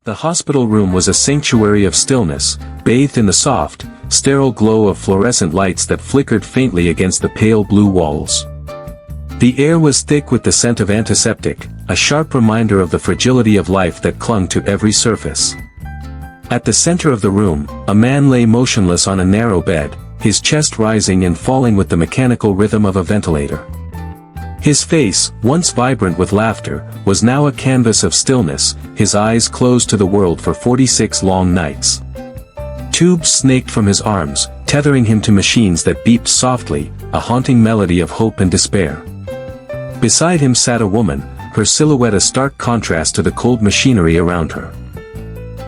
The hospital room was a sanctuary of stillness, bathed in the soft, sterile glow of fluorescent lights that flickered faintly against the pale blue walls. The air was thick with the scent of antiseptic, a sharp reminder of the fragility of life that clung to every surface. At the center of the room, a man lay motionless on a narrow bed, his chest rising and falling with the mechanical rhythm of a ventilator. His face, once vibrant with laughter, was now a canvas of stillness, his eyes closed to the world for 46 long nights. Tubes snaked from his arms, tethering him to machines that beeped softly, a haunting melody of hope and despair. Beside him sat a woman, her silhouette a stark contrast to the cold machinery around her.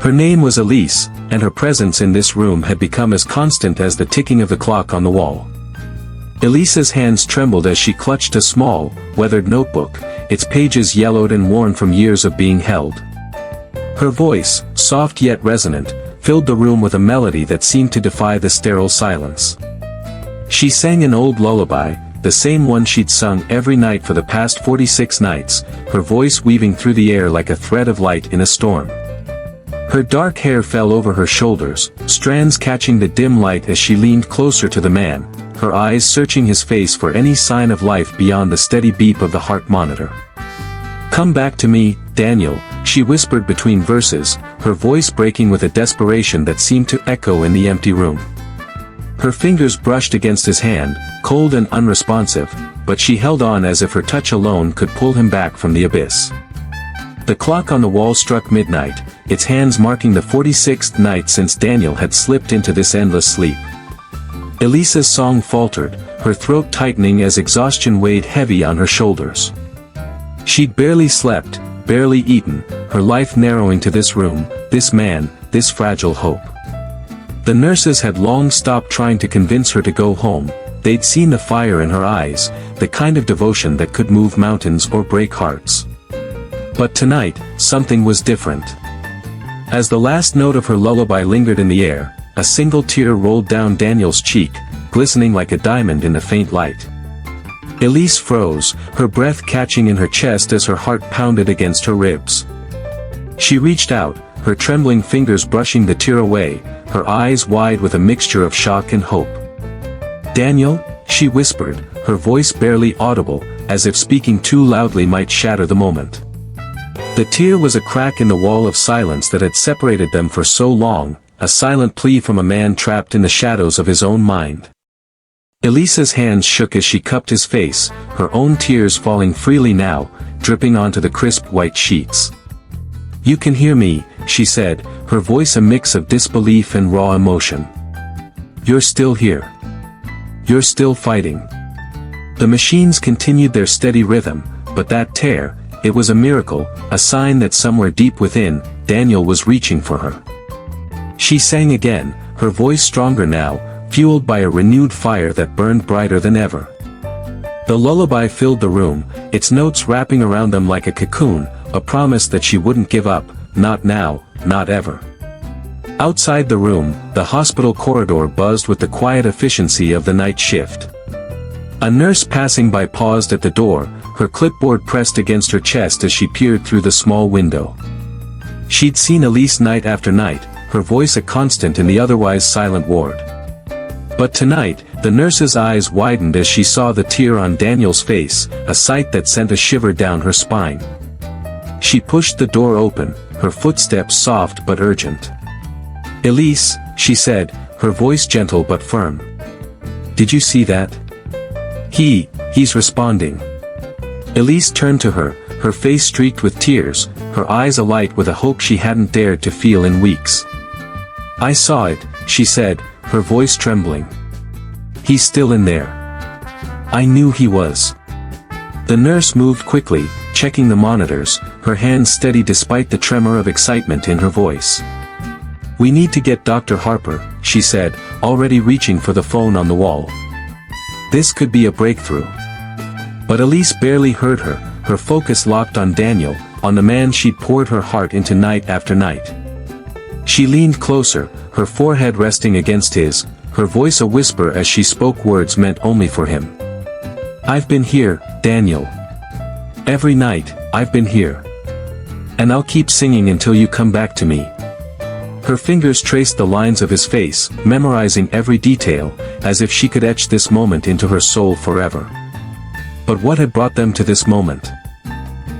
Her name was Elise, and her presence in this room had become as constant as the ticking of the clock on the wall. Elise's hands trembled as she clutched a small, weathered notebook, its pages yellowed and worn from years of being held. Her voice, soft yet resonant, filled the room with a melody that seemed to defy the sterile silence. She sang an old lullaby, the same one she'd sung every night for the past 46 nights, her voice weaving through the air like a thread of light in a storm. Her dark hair fell over her shoulders, strands catching the dim light as she leaned closer to the man, her eyes searching his face for any sign of life beyond the steady beep of the heart monitor. "Come back to me, Daniel," she whispered between verses, her voice breaking with a desperation that seemed to echo in the empty room. Her fingers brushed against his hand, cold and unresponsive, but she held on as if her touch alone could pull him back from the abyss. The clock on the wall struck midnight, its hands marking the 46th night since Daniel had slipped into this endless sleep. Elise's song faltered, her throat tightening as exhaustion weighed heavy on her shoulders. She'd barely slept, barely eaten, her life narrowing to this room, this man, this fragile hope. The nurses had long stopped trying to convince her to go home, they'd seen the fire in her eyes, the kind of devotion that could move mountains or break hearts. But tonight, something was different. As the last note of her lullaby lingered in the air, a single tear rolled down Daniel's cheek, glistening like a diamond in the faint light. Elise froze, her breath catching in her chest as her heart pounded against her ribs. She reached out, her trembling fingers brushing the tear away, her eyes wide with a mixture of shock and hope. "Daniel," she whispered, her voice barely audible, as if speaking too loudly might shatter the moment. The tear was a crack in the wall of silence that had separated them for so long, a silent plea from a man trapped in the shadows of his own mind. Elise's hands shook as she cupped his face, her own tears falling freely now, dripping onto the crisp white sheets. "You can hear me," she said, her voice a mix of disbelief and raw emotion. "You're still here. You're still fighting." The machines continued their steady rhythm, but that tear, it was a miracle, a sign that somewhere deep within, Daniel was reaching for her. She sang again, her voice stronger now, fueled by a renewed fire that burned brighter than ever. The lullaby filled the room, its notes wrapping around them like a cocoon, a promise that she wouldn't give up, not now, not ever. Outside the room, the hospital corridor buzzed with the quiet efficiency of the night shift. A nurse passing by paused at the door, her clipboard pressed against her chest as she peered through the small window. She'd seen Elise night after night, her voice a constant in the otherwise silent ward. But tonight, the nurse's eyes widened as she saw the tear on Daniel's face, a sight that sent a shiver down her spine. She pushed the door open, her footsteps soft but urgent. "Elise," she said, her voice gentle but firm. "Did you see that? He's responding." Elise turned to her, her face streaked with tears, her eyes alight with a hope she hadn't dared to feel in weeks. "I saw it," she said, her voice trembling. "He's still in there. I knew he was." The nurse moved quickly, checking the monitors, her hands steady despite the tremor of excitement in her voice. "We need to get Dr. Harper," she said, already reaching for the phone on the wall. This could be a breakthrough. But Elise barely heard her, her focus locked on Daniel, on the man she'd poured her heart into night after night. She leaned closer, her forehead resting against his, her voice a whisper as she spoke words meant only for him. "I've been here, Daniel. Every night, I've been here. And I'll keep singing until you come back to me. Her fingers traced the lines of his face, memorizing every detail, as if she could etch this moment into her soul forever. But what had brought them to this moment?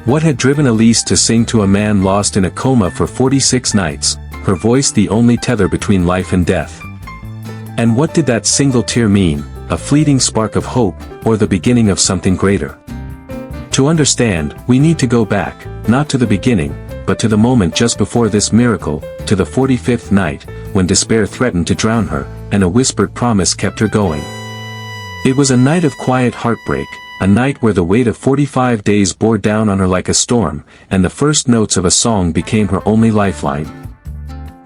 What had driven Elise to sing to a man lost in a coma for 46 nights, her voice the only tether between life and death? And what did that single tear mean, a fleeting spark of hope, or the beginning of something greater? To understand, we need to go back, not to the beginning, but to the moment just before this miracle, to the 45th night, when despair threatened to drown her, and a whispered promise kept her going. It was a night of quiet heartbreak, a night where the weight of 45 days bore down on her like a storm, and the first notes of a song became her only lifeline.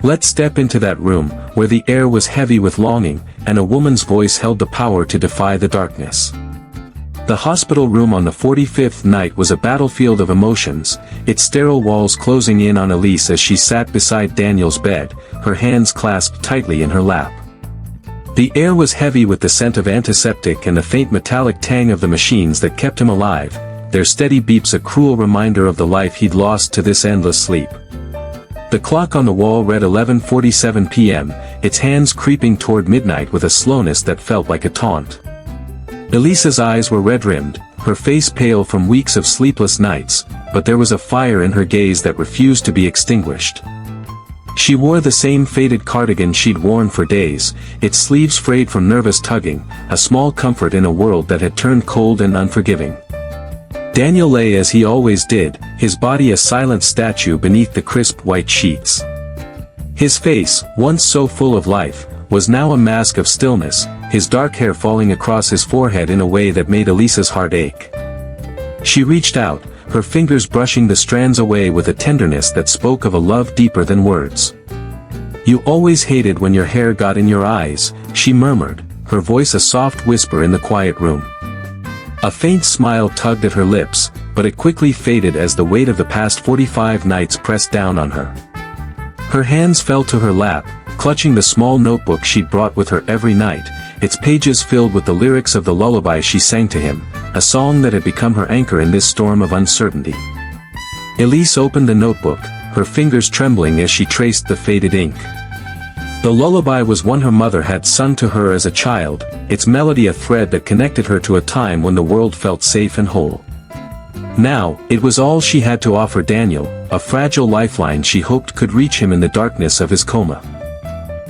Let's step into that room, where the air was heavy with longing, and a woman's voice held the power to defy the darkness. The hospital room on the 45th night was a battlefield of emotions, its sterile walls closing in on Elise as she sat beside Daniel's bed, her hands clasped tightly in her lap. The air was heavy with the scent of antiseptic and the faint metallic tang of the machines that kept him alive, their steady beeps a cruel reminder of the life he'd lost to this endless sleep. The clock on the wall read 11:47 p.m., its hands creeping toward midnight with a slowness that felt like a taunt. Elise's eyes were red-rimmed, her face pale from weeks of sleepless nights, but there was a fire in her gaze that refused to be extinguished. She wore the same faded cardigan she'd worn for days, its sleeves frayed from nervous tugging, a small comfort in a world that had turned cold and unforgiving. Daniel lay as he always did, his body a silent statue beneath the crisp white sheets. His face, once so full of life, was now a mask of stillness, his dark hair falling across his forehead in a way that made Elise's heart ache. She reached out, her fingers brushing the strands away with a tenderness that spoke of a love deeper than words. "You always hated when your hair got in your eyes," she murmured, her voice a soft whisper in the quiet room. A faint smile tugged at her lips, but it quickly faded as the weight of the past 45 nights pressed down on her. Her hands fell to her lap, clutching the small notebook she'd brought with her every night, its pages filled with the lyrics of the lullaby she sang to him, a song that had become her anchor in this storm of uncertainty. Elise opened the notebook, her fingers trembling as she traced the faded ink. The lullaby was one her mother had sung to her as a child, its melody a thread that connected her to a time when the world felt safe and whole. Now, it was all she had to offer Daniel, a fragile lifeline she hoped could reach him in the darkness of his coma.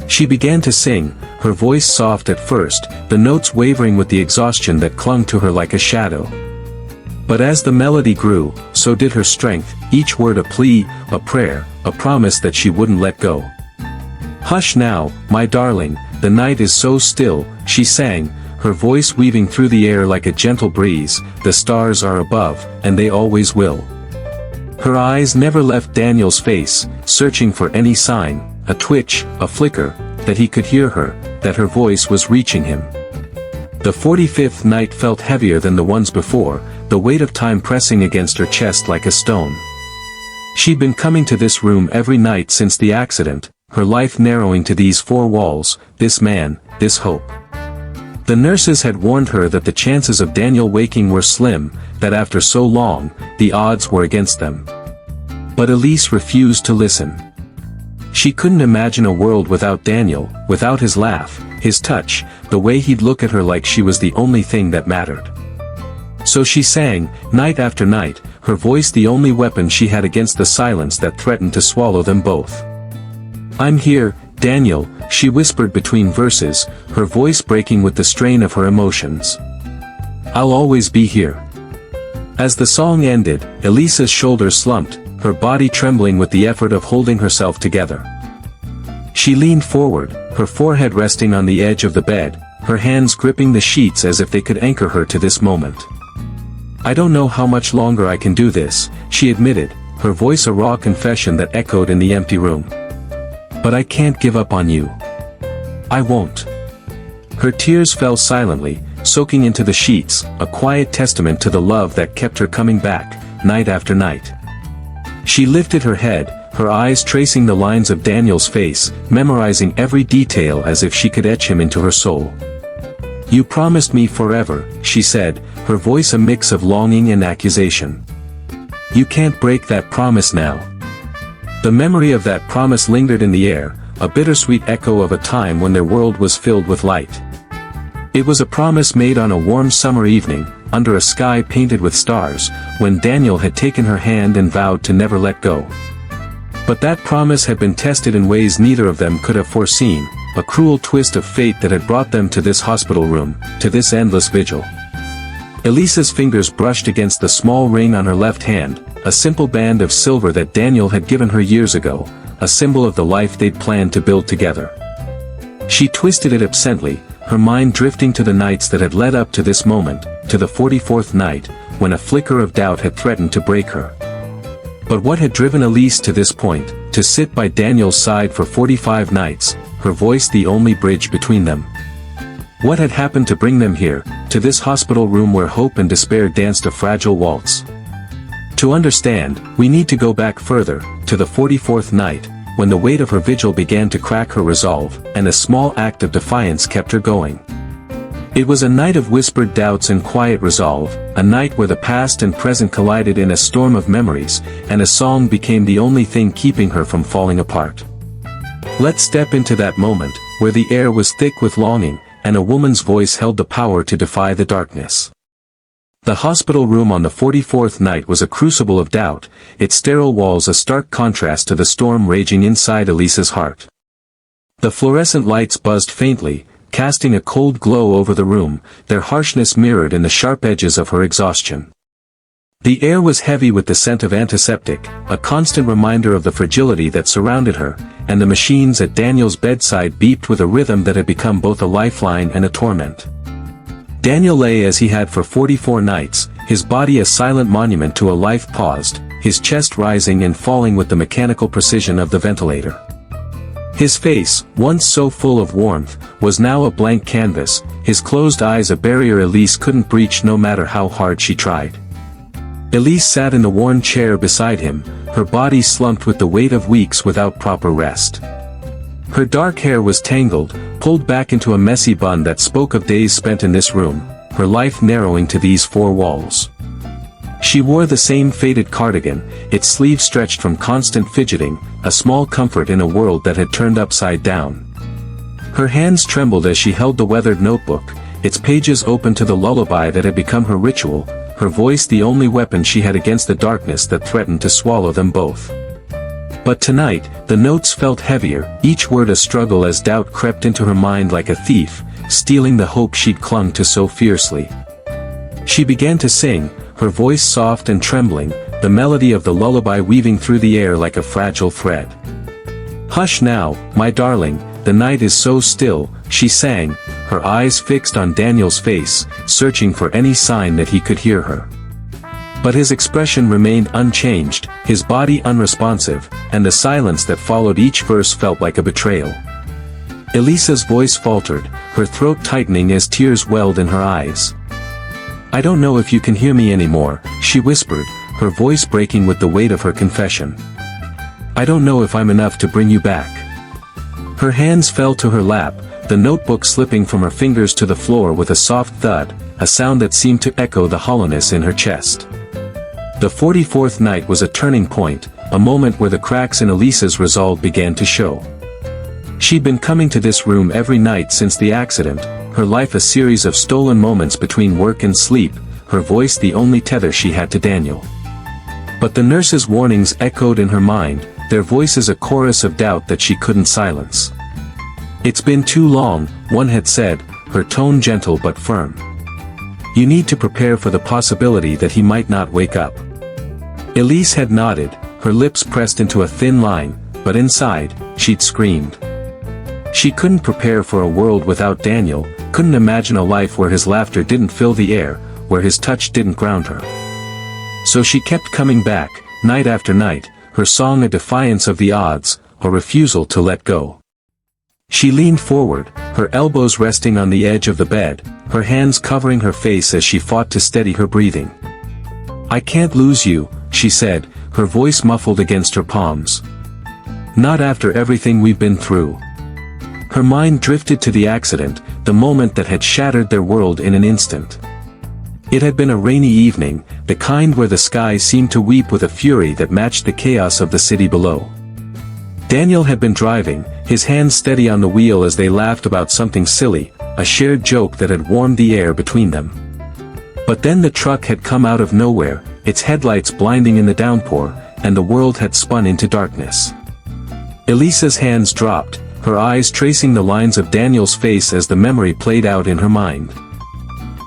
She began to sing, her voice soft at first, the notes wavering with the exhaustion that clung to her like a shadow. But as the melody grew, so did her strength, each word a plea, a prayer, a promise that she wouldn't let go. "Hush now, my darling, the night is so still," she sang, her voice weaving through the air like a gentle breeze, "the stars are above, and they always will." Her eyes never left Daniel's face, searching for any sign, a twitch, a flicker, that he could hear her, that her voice was reaching him. The 45th night felt heavier than the ones before, the weight of time pressing against her chest like a stone. She'd been coming to this room every night since the accident, her life narrowing to these four walls, this man, this hope. The nurses had warned her that the chances of Daniel waking were slim, that after so long, the odds were against them. But Elise refused to listen. She couldn't imagine a world without Daniel, without his laugh, his touch, the way he'd look at her like she was the only thing that mattered. So she sang, night after night, her voice the only weapon she had against the silence that threatened to swallow them both. "I'm here, Daniel," she whispered between verses, her voice breaking with the strain of her emotions. "I'll always be here." As the song ended, Elise's shoulders slumped, her body trembling with the effort of holding herself together. She leaned forward, her forehead resting on the edge of the bed, her hands gripping the sheets as if they could anchor her to this moment. "I don't know how much longer I can do this," she admitted, her voice a raw confession that echoed in the empty room. "But I can't give up on you. I won't." Her tears fell silently, soaking into the sheets, a quiet testament to the love that kept her coming back, night after night. She lifted her head, her eyes tracing the lines of Daniel's face, memorizing every detail as if she could etch him into her soul. "You promised me forever," she said, her voice a mix of longing and accusation. "You can't break that promise now." The memory of that promise lingered in the air, a bittersweet echo of a time when their world was filled with light. It was a promise made on a warm summer evening, under a sky painted with stars, when Daniel had taken her hand and vowed to never let go. But that promise had been tested in ways neither of them could have foreseen, a cruel twist of fate that had brought them to this hospital room, to this endless vigil. Elise's fingers brushed against the small ring on her left hand, a simple band of silver that Daniel had given her years ago, a symbol of the life they'd planned to build together. She twisted it absently, her mind drifting to the nights that had led up to this moment, to the 44th night, when a flicker of doubt had threatened to break her. But what had driven Elise to this point, to sit by Daniel's side for 45 nights, her voice the only bridge between them? What had happened to bring them here, to this hospital room where hope and despair danced a fragile waltz? To understand, we need to go back further, to the 44th night, when the weight of her vigil began to crack her resolve, and a small act of defiance kept her going. It was a night of whispered doubts and quiet resolve, a night where the past and present collided in a storm of memories, and a song became the only thing keeping her from falling apart. Let's step into that moment, where the air was thick with longing, and a woman's voice held the power to defy the darkness. The hospital room on the 44th night was a crucible of doubt, its sterile walls a stark contrast to the storm raging inside Elise's heart. The fluorescent lights buzzed faintly, casting a cold glow over the room, their harshness mirrored in the sharp edges of her exhaustion. The air was heavy with the scent of antiseptic, a constant reminder of the fragility that surrounded her, and the machines at Daniel's bedside beeped with a rhythm that had become both a lifeline and a torment. Daniel lay as he had for 44 nights, his body a silent monument to a life paused, his chest rising and falling with the mechanical precision of the ventilator. His face, once so full of warmth, was now a blank canvas, his closed eyes a barrier Elise couldn't breach no matter how hard she tried. Elise sat in the worn chair beside him, her body slumped with the weight of weeks without proper rest. Her dark hair was tangled, pulled back into a messy bun that spoke of days spent in this room, her life narrowing to these four walls. She wore the same faded cardigan, its sleeves stretched from constant fidgeting, a small comfort in a world that had turned upside down. Her hands trembled as she held the weathered notebook, its pages open to the lullaby that had become her ritual, her voice the only weapon she had against the darkness that threatened to swallow them both. But tonight, the notes felt heavier, each word a struggle as doubt crept into her mind like a thief, stealing the hope she'd clung to so fiercely. She began to sing, her voice soft and trembling, the melody of the lullaby weaving through the air like a fragile thread. "Hush now, my darling, the night is so still," she sang, her eyes fixed on Daniel's face, searching for any sign that he could hear her. But his expression remained unchanged, his body unresponsive, and the silence that followed each verse felt like a betrayal. Elise's voice faltered, her throat tightening as tears welled in her eyes. "I don't know if you can hear me anymore," she whispered, her voice breaking with the weight of her confession. "I don't know if I'm enough to bring you back." Her hands fell to her lap, the notebook slipping from her fingers to the floor with a soft thud, a sound that seemed to echo the hollowness in her chest. The 44th night was a turning point, a moment where the cracks in Elise's resolve began to show. She'd been coming to this room every night since the accident, her life a series of stolen moments between work and sleep, her voice the only tether she had to Daniel. But the nurse's warnings echoed in her mind, their voices a chorus of doubt that she couldn't silence. "It's been too long," one had said, her tone gentle but firm. "You need to prepare for the possibility that he might not wake up." Elise had nodded, her lips pressed into a thin line, but inside, she'd screamed. She couldn't prepare for a world without Daniel, couldn't imagine a life where his laughter didn't fill the air, where his touch didn't ground her. So she kept coming back, night after night, her song a defiance of the odds, a refusal to let go. She leaned forward, her elbows resting on the edge of the bed, her hands covering her face as she fought to steady her breathing. "I can't lose you," she said, her voice muffled against her palms. "Not after everything we've been through." Her mind drifted to the accident, the moment that had shattered their world in an instant. It had been a rainy evening, the kind where the sky seemed to weep with a fury that matched the chaos of the city below. Daniel had been driving, his hands steady on the wheel as they laughed about something silly, a shared joke that had warmed the air between them. But then the truck had come out of nowhere, its headlights blinding in the downpour, and the world had spun into darkness. Elise's hands dropped, her eyes tracing the lines of Daniel's face as the memory played out in her mind.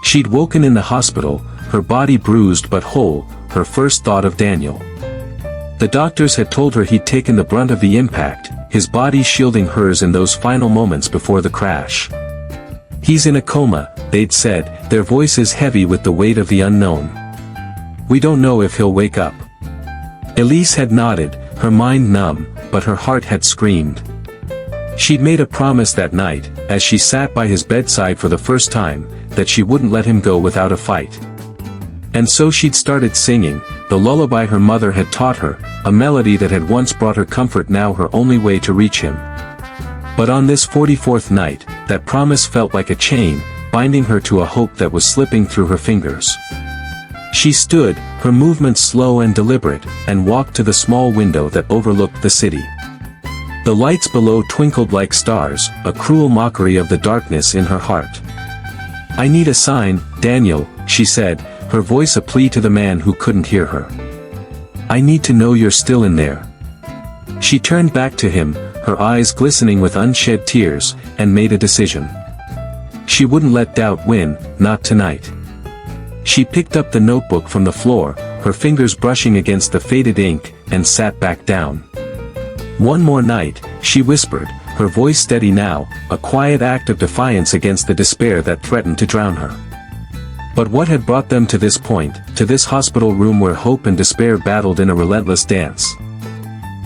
She'd woken in the hospital, her body bruised but whole, her first thought of Daniel. The doctors had told her he'd taken the brunt of the impact, his body shielding hers in those final moments before the crash. "He's in a coma," they'd said, their voices heavy with the weight of the unknown. "We don't know if he'll wake up." Elise had nodded, her mind numb, but her heart had screamed. She'd made a promise that night, as she sat by his bedside for the first time, that she wouldn't let him go without a fight. And so she'd started singing, the lullaby her mother had taught her, a melody that had once brought her comfort, now her only way to reach him. But on this 44th night, that promise felt like a chain, binding her to a hope that was slipping through her fingers. She stood, her movements slow and deliberate, and walked to the small window that overlooked the city. The lights below twinkled like stars, a cruel mockery of the darkness in her heart. "I need a sign, Daniel," she said, her voice a plea to the man who couldn't hear her. "I need to know you're still in there." She turned back to him, her eyes glistening with unshed tears, and made a decision. She wouldn't let doubt win, not tonight. She picked up the notebook from the floor, her fingers brushing against the faded ink, and sat back down. "One more night," she whispered, her voice steady now, a quiet act of defiance against the despair that threatened to drown her. But what had brought them to this point, to this hospital room where hope and despair battled in a relentless dance?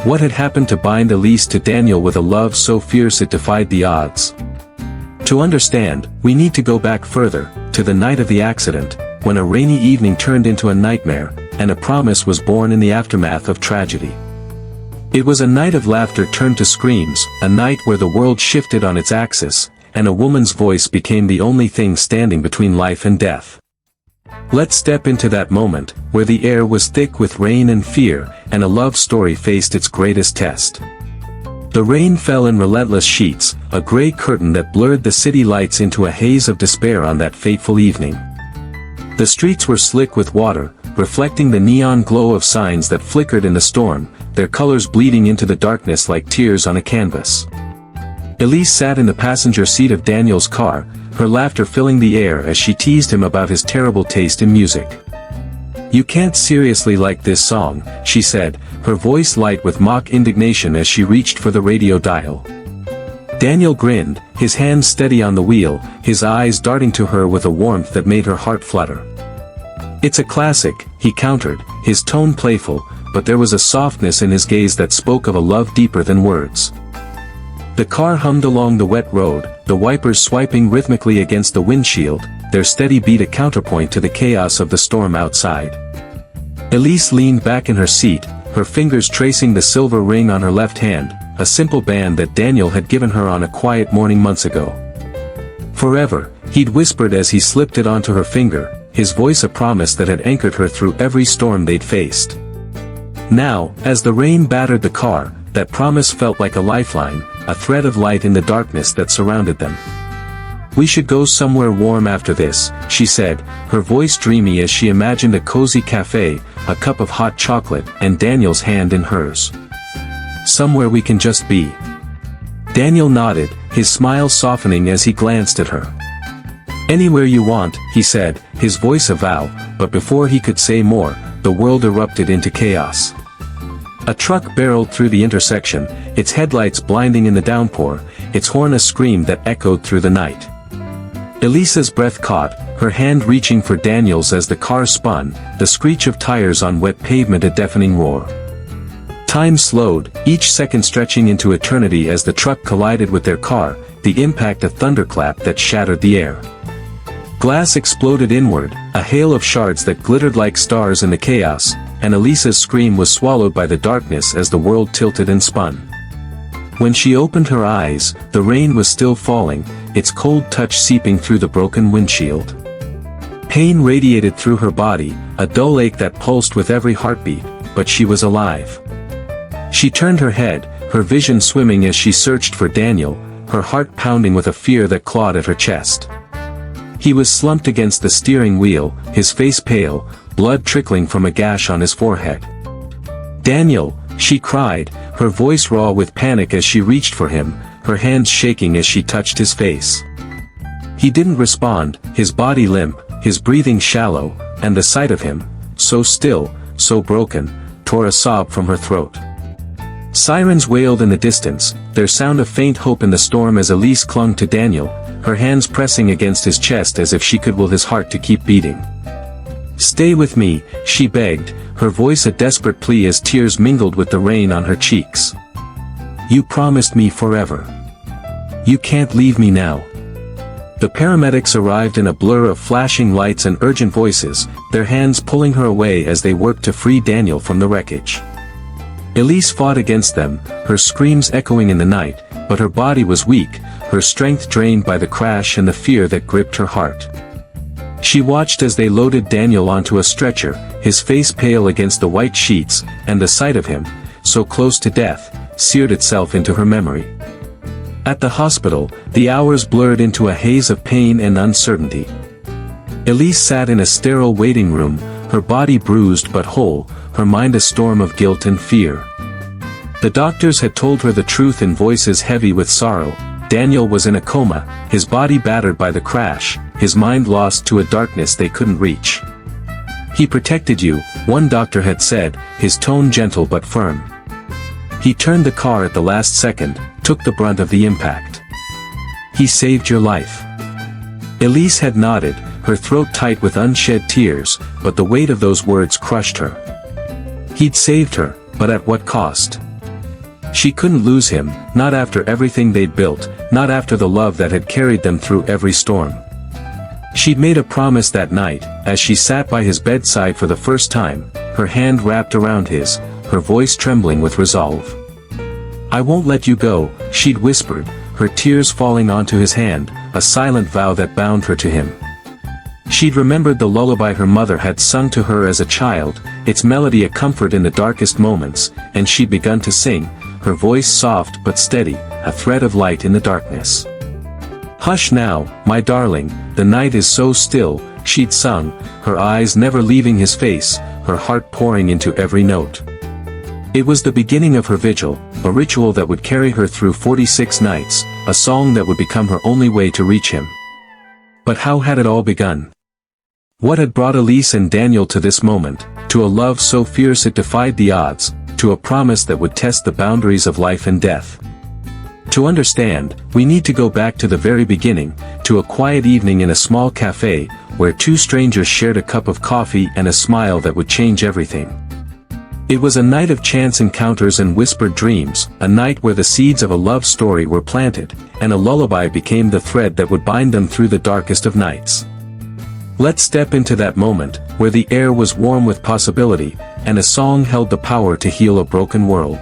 What had happened to bind Elise to Daniel with a love so fierce it defied the odds? To understand, we need to go back further, to the night of the accident, when a rainy evening turned into a nightmare, and a promise was born in the aftermath of tragedy. It was a night of laughter turned to screams, a night where the world shifted on its axis, and a woman's voice became the only thing standing between life and death. Let's step into that moment, where the air was thick with rain and fear, and a love story faced its greatest test. The rain fell in relentless sheets, a gray curtain that blurred the city lights into a haze of despair on that fateful evening. The streets were slick with water, reflecting the neon glow of signs that flickered in the storm, their colors bleeding into the darkness like tears on a canvas. Elise sat in the passenger seat of Daniel's car, her laughter filling the air as she teased him about his terrible taste in music. "You can't seriously like this song," she said, her voice light with mock indignation as she reached for the radio dial. Daniel grinned, his hands steady on the wheel, his eyes darting to her with a warmth that made her heart flutter. "It's a classic," he countered, his tone playful, but there was a softness in his gaze that spoke of a love deeper than words. The car hummed along the wet road, the wipers swiping rhythmically against the windshield, their steady beat a counterpoint to the chaos of the storm outside. Elise leaned back in her seat, her fingers tracing the silver ring on her left hand, a simple band that Daniel had given her on a quiet morning months ago. "Forever," he'd whispered as he slipped it onto her finger, his voice a promise that had anchored her through every storm they'd faced. Now, as the rain battered the car, that promise felt like a lifeline, a thread of light in the darkness that surrounded them. "We should go somewhere warm after this," she said, her voice dreamy as she imagined a cozy cafe, a cup of hot chocolate, and Daniel's hand in hers. "Somewhere we can just be." Daniel nodded, his smile softening as he glanced at her. "Anywhere you want," he said, his voice a vow, but before he could say more, the world erupted into chaos. A truck barreled through the intersection, its headlights blinding in the downpour, its horn a scream that echoed through the night. Elise's breath caught, her hand reaching for Daniel's as the car spun, the screech of tires on wet pavement a deafening roar. Time slowed, each second stretching into eternity as the truck collided with their car, the impact a thunderclap that shattered the air. Glass exploded inward, a hail of shards that glittered like stars in the chaos, and Elise's scream was swallowed by the darkness as the world tilted and spun. When she opened her eyes, the rain was still falling, its cold touch seeping through the broken windshield. Pain radiated through her body, a dull ache that pulsed with every heartbeat, but she was alive. She turned her head, her vision swimming as she searched for Daniel, her heart pounding with a fear that clawed at her chest. He was slumped against the steering wheel, his face pale, blood trickling from a gash on his forehead. "Daniel," she cried, her voice raw with panic as she reached for him, her hands shaking as she touched his face. He didn't respond, his body limp, his breathing shallow, and the sight of him, so still, so broken, tore a sob from her throat. Sirens wailed in the distance, their sound of faint hope in the storm as Elise clung to Daniel, her hands pressing against his chest as if she could will his heart to keep beating. "Stay with me," she begged, her voice a desperate plea as tears mingled with the rain on her cheeks. "You promised me forever. You can't leave me now." The paramedics arrived in a blur of flashing lights and urgent voices, their hands pulling her away as they worked to free Daniel from the wreckage. Elise fought against them, her screams echoing in the night, but her body was weak, her strength drained by the crash and the fear that gripped her heart. She watched as they loaded Daniel onto a stretcher, his face pale against the white sheets, and the sight of him, so close to death, seared itself into her memory. At the hospital, the hours blurred into a haze of pain and uncertainty. Elise sat in a sterile waiting room, her body bruised but whole, her mind a storm of guilt and fear. The doctors had told her the truth in voices heavy with sorrow. Daniel was in a coma, his body battered by the crash, his mind lost to a darkness they couldn't reach. "He protected you," one doctor had said, his tone gentle but firm. "He turned the car at the last second, took the brunt of the impact. He saved your life." Elise had nodded, her throat tight with unshed tears, but the weight of those words crushed her. He'd saved her, but at what cost? She couldn't lose him, not after everything they'd built, not after the love that had carried them through every storm. She'd made a promise that night, as she sat by his bedside for the first time, her hand wrapped around his, her voice trembling with resolve. "I won't let you go," she'd whispered, her tears falling onto his hand, a silent vow that bound her to him. She'd remembered the lullaby her mother had sung to her as a child, its melody a comfort in the darkest moments, and she'd begun to sing, her voice soft but steady, a thread of light in the darkness. "Hush now, my darling, the night is so still," she'd sung, her eyes never leaving his face, her heart pouring into every note. It was the beginning of her vigil, a ritual that would carry her through 46 nights, a song that would become her only way to reach him. But how had it all begun? What had brought Elise and Daniel to this moment, to a love so fierce it defied the odds, to a promise that would test the boundaries of life and death? To understand, we need to go back to the very beginning, to a quiet evening in a small cafe, where two strangers shared a cup of coffee and a smile that would change everything. It was a night of chance encounters and whispered dreams, a night where the seeds of a love story were planted, and a lullaby became the thread that would bind them through the darkest of nights. Let's step into that moment, where the air was warm with possibility, and a song held the power to heal a broken world.